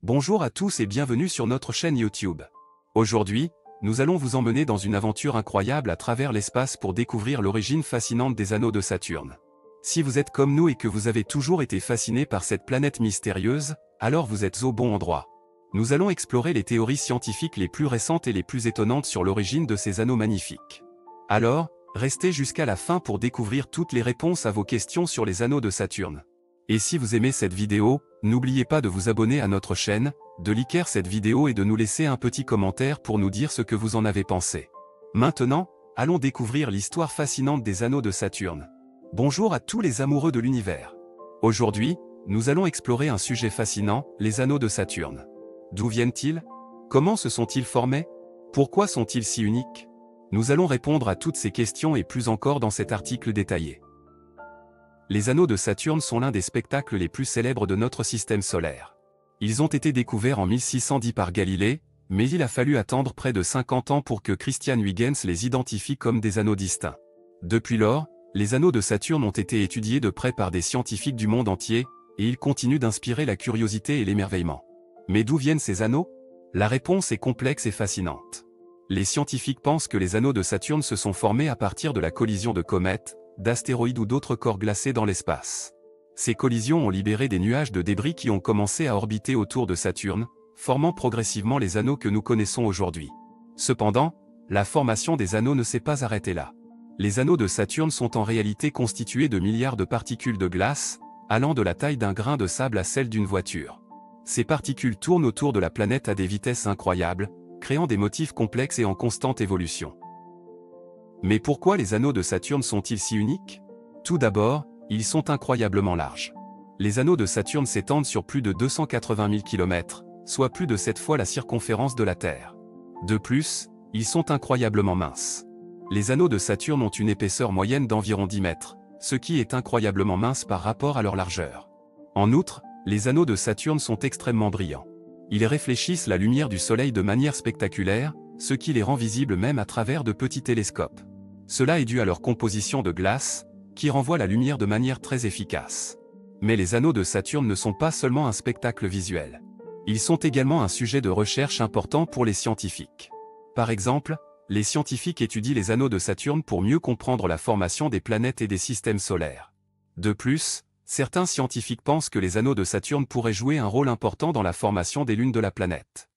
Bonjour à tous et bienvenue sur notre chaîne YouTube. Aujourd'hui, nous allons vous emmener dans une aventure incroyable à travers l'espace pour découvrir l'origine fascinante des anneaux de Saturne. Si vous êtes comme nous et que vous avez toujours été fasciné par cette planète mystérieuse, alors vous êtes au bon endroit. Nous allons explorer les théories scientifiques les plus récentes et les plus étonnantes sur l'origine de ces anneaux magnifiques. Alors, restez jusqu'à la fin pour découvrir toutes les réponses à vos questions sur les anneaux de Saturne. Et si vous aimez cette vidéo, n'oubliez pas de vous abonner à notre chaîne, de liker cette vidéo et de nous laisser un petit commentaire pour nous dire ce que vous en avez pensé. Maintenant, allons découvrir l'histoire fascinante des anneaux de Saturne. Bonjour à tous les amoureux de l'univers. Aujourd'hui, nous allons explorer un sujet fascinant, les anneaux de Saturne. D'où viennent-ils? Comment se sont-ils formés? Pourquoi sont-ils si uniques? Nous allons répondre à toutes ces questions et plus encore dans cet article détaillé. Les anneaux de Saturne sont l'un des spectacles les plus célèbres de notre système solaire. Ils ont été découverts en 1610 par Galilée, mais il a fallu attendre près de 50 ans pour que Christian Huygens les identifie comme des anneaux distincts. Depuis lors, les anneaux de Saturne ont été étudiés de près par des scientifiques du monde entier, et ils continuent d'inspirer la curiosité et l'émerveillement. Mais d'où viennent ces anneaux? La réponse est complexe et fascinante. Les scientifiques pensent que les anneaux de Saturne se sont formés à partir de la collision de comètes, d'astéroïdes ou d'autres corps glacés dans l'espace. Ces collisions ont libéré des nuages de débris qui ont commencé à orbiter autour de Saturne, formant progressivement les anneaux que nous connaissons aujourd'hui. Cependant, la formation des anneaux ne s'est pas arrêtée là. Les anneaux de Saturne sont en réalité constitués de milliards de particules de glace, allant de la taille d'un grain de sable à celle d'une voiture. Ces particules tournent autour de la planète à des vitesses incroyables, créant des motifs complexes et en constante évolution. Mais pourquoi les anneaux de Saturne sont-ils si uniques? Tout d'abord, ils sont incroyablement larges. Les anneaux de Saturne s'étendent sur plus de 280 000 km, soit plus de 7 fois la circonférence de la Terre. De plus, ils sont incroyablement minces. Les anneaux de Saturne ont une épaisseur moyenne d'environ 10 mètres, ce qui est incroyablement mince par rapport à leur largeur. En outre, les anneaux de Saturne sont extrêmement brillants. Ils réfléchissent la lumière du Soleil de manière spectaculaire, ce qui les rend visibles même à travers de petits télescopes. Cela est dû à leur composition de glace, qui renvoie la lumière de manière très efficace. Mais les anneaux de Saturne ne sont pas seulement un spectacle visuel. Ils sont également un sujet de recherche important pour les scientifiques. Par exemple, les scientifiques étudient les anneaux de Saturne pour mieux comprendre la formation des planètes et des systèmes solaires. De plus, certains scientifiques pensent que les anneaux de Saturne pourraient jouer un rôle important dans la formation des lunes de la planète.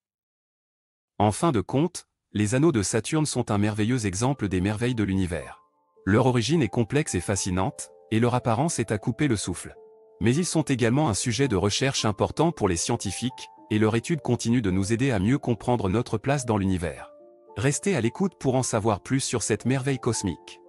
En fin de compte, les anneaux de Saturne sont un merveilleux exemple des merveilles de l'univers. Leur origine est complexe et fascinante, et leur apparence est à couper le souffle. Mais ils sont également un sujet de recherche important pour les scientifiques, et leur étude continue de nous aider à mieux comprendre notre place dans l'univers. Restez à l'écoute pour en savoir plus sur cette merveille cosmique.